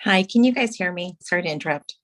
Hi, can you guys hear me? Sorry to interrupt.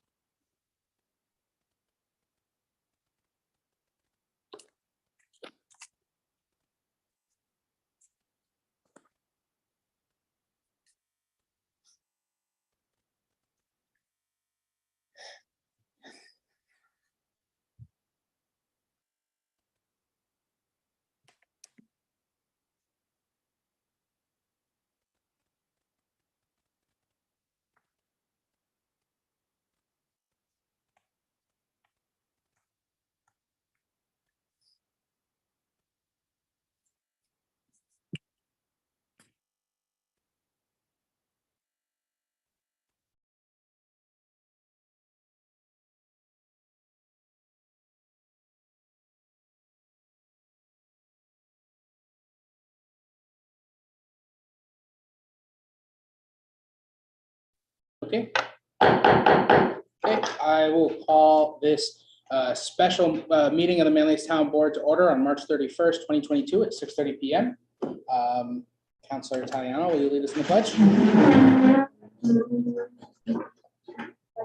Okay. Okay, I will call this special meeting of the Manlius Town Board to order on March 31st, 2022 at 6:30 p.m. Councilor Italiano, will you lead us in the pledge?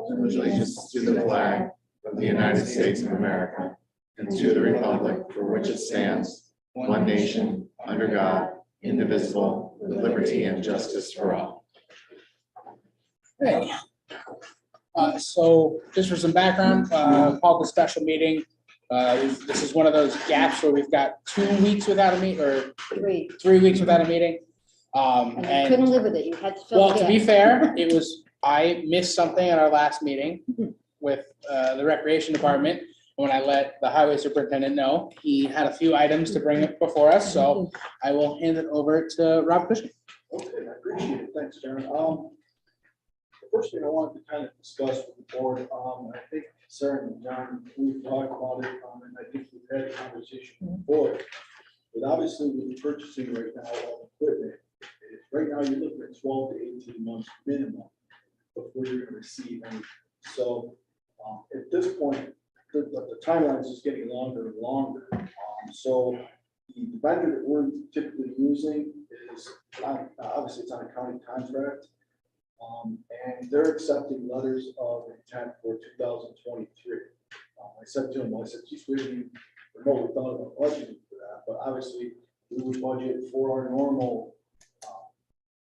Allegiance to the flag of the United States of America and to the republic for which it stands, one nation, under God, indivisible, with liberty and justice for all. Okay. So just for some background, called the special meeting. This is one of those gaps where we've got 2 weeks without a meeting, or 3 weeks without a meeting. And you couldn't live with it, you had to fill Well, the to be gap. fair, I missed something at our last meeting with the recreation department. When I let the highway superintendent know, he had a few items to bring up before us, so I will hand it over to Rob Cushing. Okay, I appreciate it. Thanks, Darren. The first thing I wanted to kind of discuss with the board, I think Sarah and John, we've talked about it, and I think we've had a conversation before. But obviously, with the purchasing right now of equipment, right now you're looking at 12 to 18 months minimum before you're going to receive anything. So at this point, the timeline is just getting longer and longer. So the vendor that we're typically using is obviously it's on a county contract. And they're accepting letters of intent for 2023. I said to him, I said, geez, we didn't remotely thought about budgeting for that, but obviously we would budget for our normal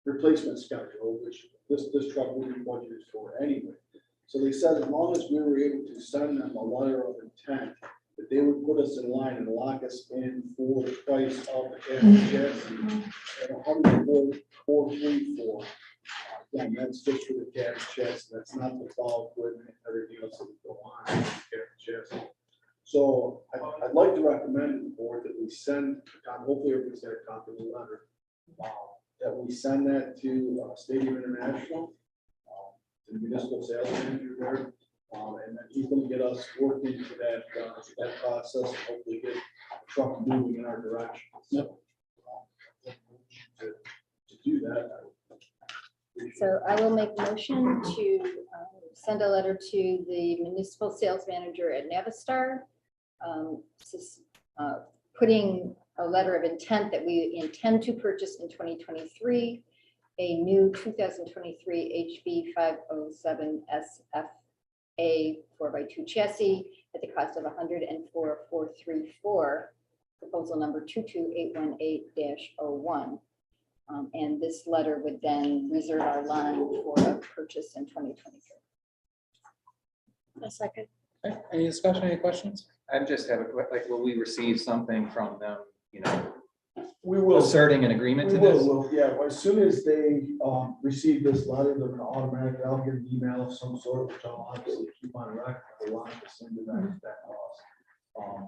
replacement schedule, which this truck would be budgeted for anyway. So they said as long as we were able to send them a letter of intent, that they would put us in line and lock us in for the price of the chassis and 104,434. Again, that's just for the cab chassis. That's not the plow equipment and everything else that would go on with the cab chassis. So I'd like to recommend to the board that we send, hopefully everybody's got a copy of the letter, that we send that to Stadium International, the municipal sales manager there, and then he's going to get us working for that process and hopefully get the truck moving in our direction. So, to do that. So I will make a motion to send a letter to the municipal sales manager at Navistar, putting a letter of intent that we intend to purchase in 2023 a new 2023 HB 507 SFA 4x2 chassis at the cost of $104,434, proposal number 22818-01. And this letter would then reserve our line for a purchase in 2023. A second. Okay, any discussion, any questions? I just have a quick, like, will we receive something from them, We will. asserting an agreement to this? Yeah, well, as soon as they receive this letter, they're gonna automatically, I'll get an email of some sort, which I'll obviously keep on record, the line to send to that cost.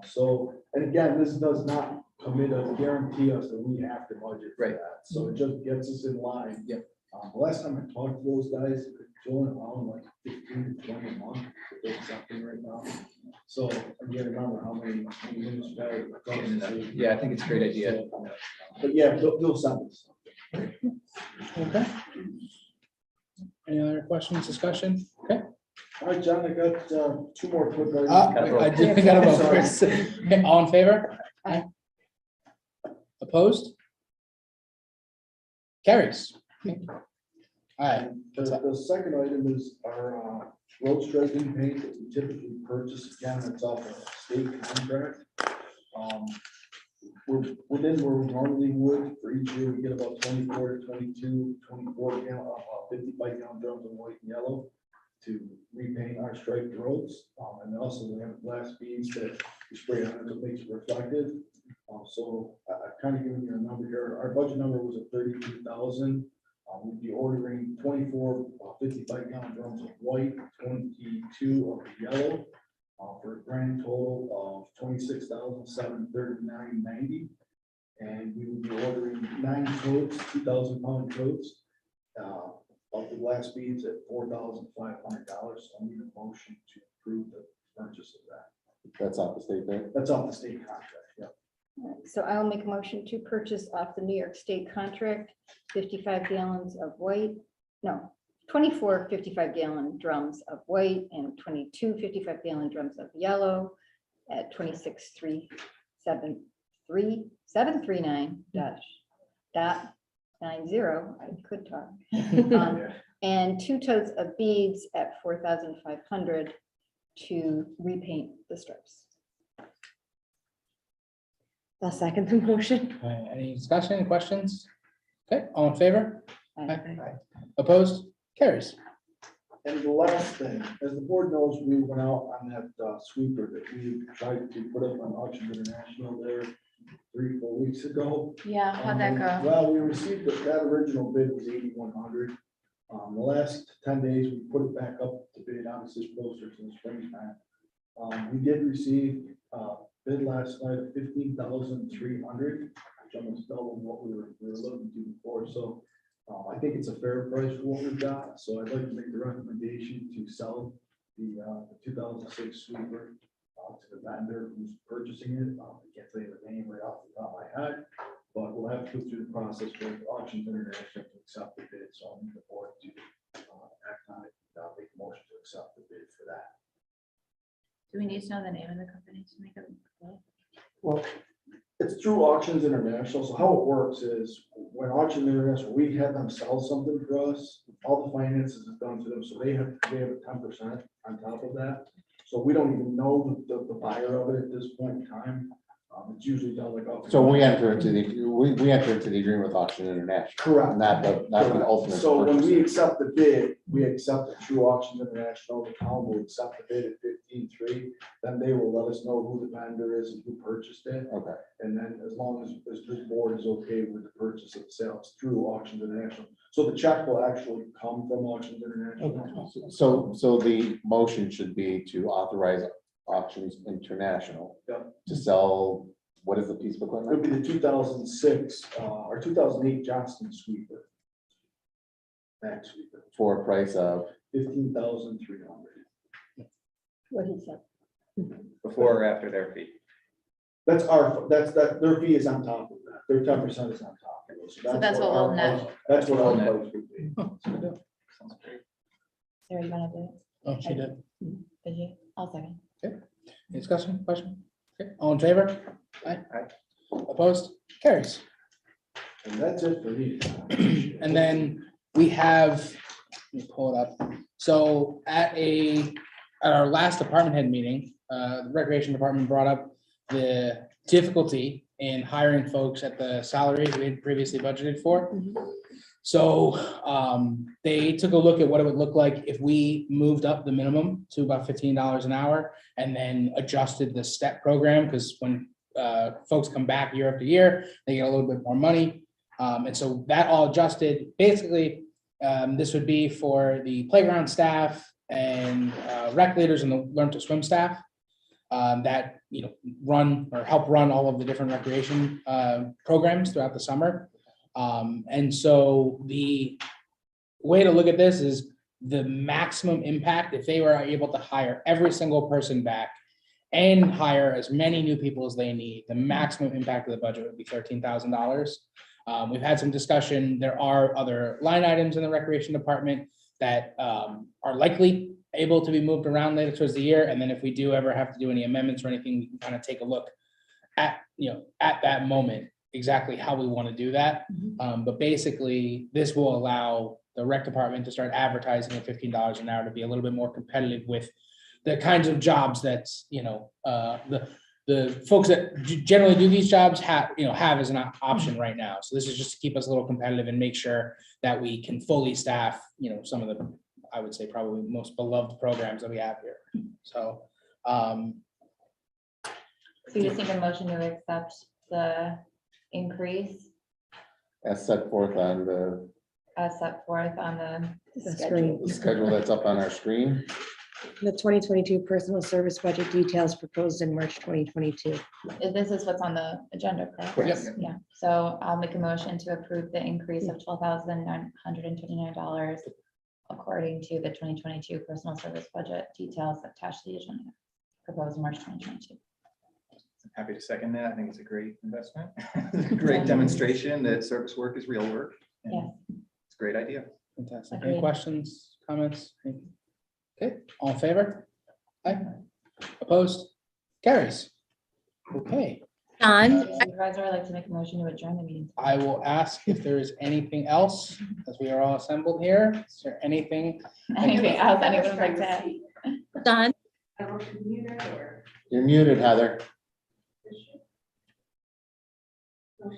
So, and again, this does not commit us, guarantee us that we have to budget for that. So it just gets us in line. Yep. The last time I talked to those guys, they're doing around like 15 to 20 a month, or something right now. So again, remember how many municipalities. Yeah, I think it's a great idea. But yeah, they'll send us. Okay. Any other questions, discussion? Okay. All right, John, I got 2 more quick items. I did pick out about Chris. Okay, all in favor? Aye. Opposed? Carries. Okay. All right, And what's up? The second item is our road striping paint that we typically purchase. Again, it's off a state contract. We're within where we normally would. For each year, we get about 24 to 22, 24 gallon, 55 gallon drums of white and yellow to repaint our striped roads. And also we have glass beads that we spray on it that makes it reflective. So I've kind of given you a number here. Our budget number was at 32,000. We'd be ordering 24 55 gallon drums of white, 22 of the yellow, for a grand total of $26,739.90. And we would be ordering 9 totes, 2,000 pound totes, of the glass beads at $4,500. I need a motion to approve the purchase of that. That's off the state bid. That's off the state contract, yeah. So I'll make a motion to purchase off the New York State contract, 55 gallons of white, no, 24 55 gallon drums of white and 22 55 gallon drums of yellow at 26,739 dot 90. I could talk. And 2 totes of beads at 4,500 to repaint the stripes. I'll second the motion. All right, any discussion, questions? Okay, all in favor? Aye. Opposed? Carries. And the last thing, as the board knows, we went out on that sweeper that we tried to put up on Auction International there 3-4 weeks ago. Yeah, how'd that go? Well, we received that original bid was 8,100. The last 10 days, we put it back up to bid, obviously closer to the springtime. We did receive bid last night of 15,300, which almost double what we were looking to before. So I think it's a fair price for what we've got. So I'd like to make the recommendation to sell the 2006 sweeper to the vendor who's purchasing it. I can't tell you the name right off the top of my head, but we'll have to go through the process with Auctions International to accept the bid. So I'll need the board to act on it. I'll make a motion to accept the bid for that. Do we need to know the name of the company to make it? Well, it's through Auctions International. So how it works is when Auctions International, we have them sell something for us, all the finances is done to them. So they have a 10% on top of that. So we don't even know the buyer of it at this point in time. It's usually done like. So we enter into we enter into the agreement with Auction International. Correct. Not the ultimate. So when we purchaser. accept the bid, we accept it through Auctions International, the town will accept the bid at 15,300, then they will let us know who the vendor is and who purchased it. Okay. And then as long as this board is okay with the purchase of the sales through Auctions International. So the check will actually come from Auctions International. So the motion should be to authorize Auctions International Yep. to sell, what is the piece of It would equipment? be the 2006 or 2008 Johnston sweeper. Max sweeper, For a price of, 15,300. What he said. Before or after their fee? That's their fee is on top of that. Their 10% is on top of it. So that's what our we'll net. price- That's what our We'll net. price would be. Sounds great. Sarah, you wanna do it? Oh, she did. Did you? I'll second. Any discussion, question? Okay, all in favor? Aye. Aye. Opposed? Carries. And that's it for me. And then we have, let me pull it up. So at our last department head meeting, the recreation department brought up the difficulty in hiring folks at the salaries we had previously budgeted for. So they took a look at what it would look like if we moved up the minimum to about $15 an hour and then adjusted the step program, because when folks come back year after year, they get a little bit more money. And so that all adjusted. Basically, this would be for the playground staff and rec leaders and the learn to swim staff that run or help run all of the different recreation programs throughout the summer. And so the way to look at this is the maximum impact, if they were able to hire every single person back and hire as many new people as they need, the maximum impact of the budget would be $13,000. We've had some discussion. There are other line items in the recreation department that are likely able to be moved around later towards the year. And then if we do ever have to do any amendments or anything, we can kind of take a look at, at that moment. exactly how we want to do that. But basically, this will allow the rec department to start advertising at $15 an hour to be a little bit more competitive with the kinds of jobs that's, the folks that generally do these jobs have as an option right now. So this is just to keep us a little competitive and make sure that we can fully staff, some of the, I would say, probably most beloved programs that we have here. So, So you just need a motion to accept the increase As set forth on the as set forth on the Schedule. schedule that's up on our screen. The 2022 personal service budget details proposed in March 2022. This is what's on the agenda, correct? Yes. Yeah, so I'll make a motion to approve the increase of $12,929 according to the 2022 personal service budget details attached to the agenda, proposed in March 2022. Happy to second that. I think it's a great investment. Great demonstration that service work is real work. and Yeah. It's a great idea. fantastic. Any Agreed. questions, comments? Okay, all in favor? Aye. Opposed? Carries. Okay, Don, Supervisor, I'd like to make a motion to adjourn the meeting. I will ask if there is anything else, as we are all assembled here. Is there anything? Anything else anyone would like to add? Don, You're muted, Heather.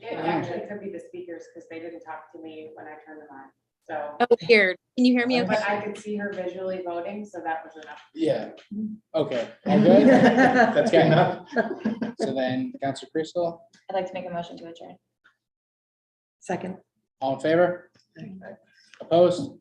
It actually could be the speakers because they didn't talk to me when I turned them on. So, oh, here, can you hear me? but Okay. I could see her visually voting, so that was enough. Yeah. Okay, all good? That's good enough. So then, Counselor Crystal, I'd like to make a motion to adjourn. Second. all in favor? Opposed?